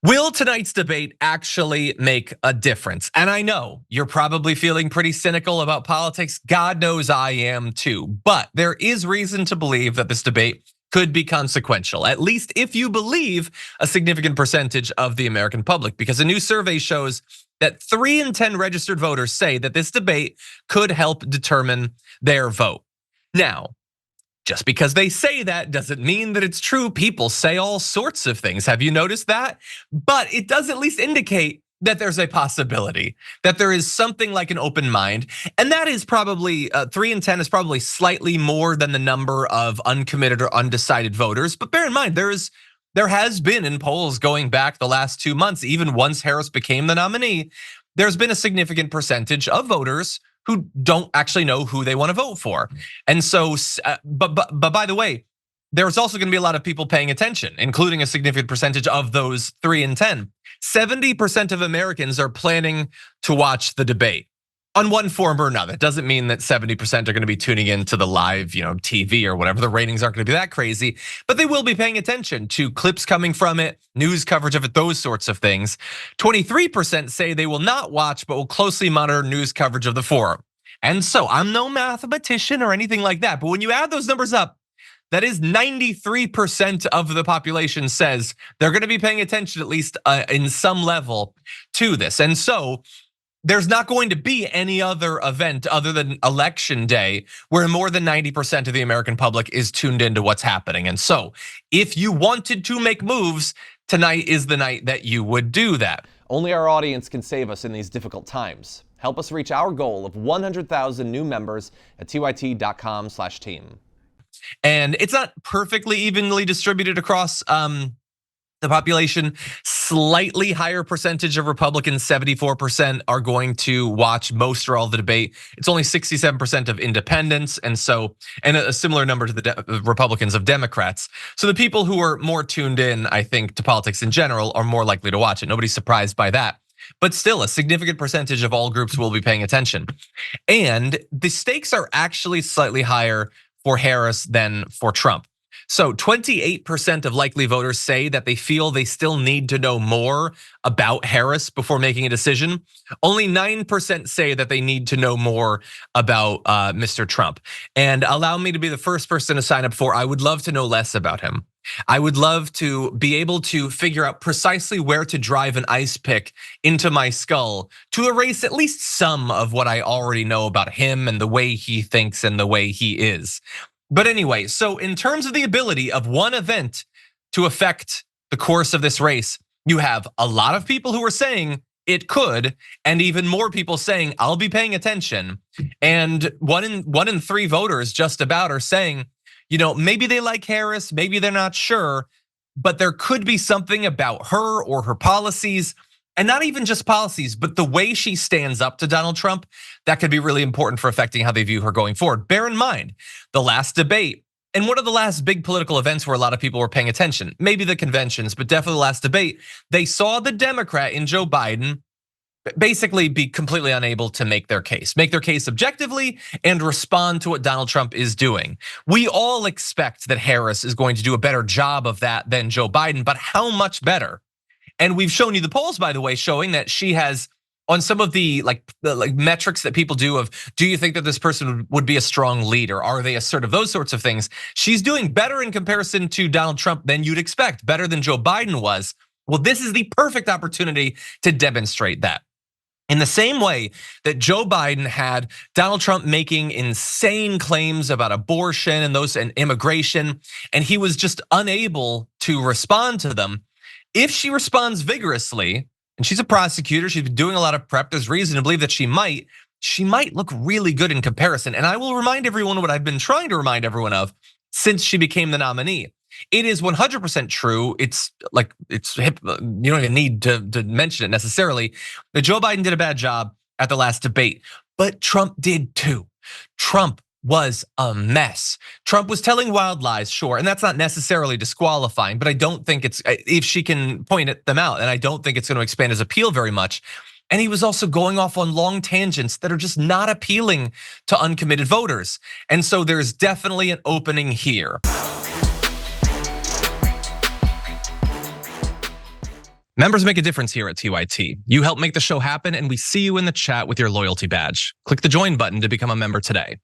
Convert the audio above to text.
Will tonight's debate actually make a difference? And I know you're probably feeling pretty cynical about politics. God knows I am too. But there is reason to believe that this debate could be consequential, at least if you believe a significant percentage of the American public, because a new survey shows that 3 in 10 registered voters say that this debate could help determine their vote. Now, just because they say that doesn't mean that it's true. People say all sorts of things. Have you noticed that? But it does at least indicate that there's a possibility, that there is something like an open mind. And that is probably, 3 in 10 is probably slightly more than the number of uncommitted or undecided voters. But bear in mind, there has been in polls going back the last 2 months, even once Harris became the nominee, there's been a significant percentage of voters who don't actually know who they want to vote for. And so, but by the way, there's also going to be a lot of people paying attention, including a significant percentage of those 3 in 10. 70% of Americans are planning to watch the debate on one form or another. It doesn't mean that 70% are going to be tuning into the live, TV or whatever. The ratings aren't going to be that crazy, but they will be paying attention to clips coming from it, news coverage of it, those sorts of things. 23% say they will not watch, but will closely monitor news coverage of the forum. And so I'm no mathematician or anything like that, but when you add those numbers up, that is 93% of the population says they're going to be paying attention, at least in some level, to this. And so there's not going to be any other event other than election day where more than 90% of the American public is tuned into what's happening. And so if you wanted to make moves, tonight is the night that you would do that. Only our audience can save us in these difficult times. Help us reach our goal of 100,000 new members at tyt.com/team. And it's not perfectly evenly distributed across the population. Slightly higher percentage of Republicans, 74%, are going to watch most or all of the debate. It's only 67% of independents, and a similar number to the Republicans of Democrats. So the people who are more tuned in, I think, to politics in general are more likely to watch it. Nobody's surprised by that. But still, a significant percentage of all groups will be paying attention. And the stakes are actually slightly higher for Harris than for Trump. So 28% of likely voters say that they feel they still need to know more about Harris before making a decision. Only 9% say that they need to know more about Mr. Trump. And allow me to be the first person to sign up for, I would love to know less about him. I would love to be able to figure out precisely where to drive an ice pick into my skull to erase at least some of what I already know about him and the way he thinks and the way he is. But anyway, so in terms of the ability of one event to affect the course of this race, you have a lot of people who are saying it could, and even more people saying I'll be paying attention. And one in 3 voters just about are saying, maybe they like Harris, maybe they're not sure, but there could be something about her or her policies. And not even just policies, but the way she stands up to Donald Trump, that could be really important for affecting how they view her going forward. Bear in mind, the last debate, and one of the last big political events where a lot of people were paying attention, maybe the conventions, but definitely the last debate, they saw the Democrat in Joe Biden basically be completely unable to make their case objectively and respond to what Donald Trump is doing. We all expect that Harris is going to do a better job of that than Joe Biden, but how much better? And we've shown you the polls, by the way, showing that she has, on some of the metrics that people do of, do you think that this person would be a strong leader? Are they assertive? Those sorts of things. She's doing better in comparison to Donald Trump than you'd expect, better than Joe Biden was. Well, this is the perfect opportunity to demonstrate that. In the same way that Joe Biden had Donald Trump making insane claims about abortion and immigration, and he was just unable to respond to them. If she responds vigorously, and she's a prosecutor, she's been doing a lot of prep, there's reason to believe that she might look really good in comparison. And I will remind everyone what I've been trying to remind everyone of since she became the nominee. It is 100% true. It's hip. You don't even need to mention it necessarily. That Joe Biden did a bad job at the last debate, but Trump did too. Trump was a mess. Trump was telling wild lies, sure, and that's not necessarily disqualifying, but I don't think it's, if she can point them out, and I don't think it's going to expand his appeal very much. And he was also going off on long tangents that are just not appealing to uncommitted voters. And so there's definitely an opening here. Members make a difference here at TYT. You help make the show happen, and we see you in the chat with your loyalty badge. Click the join button to become a member today.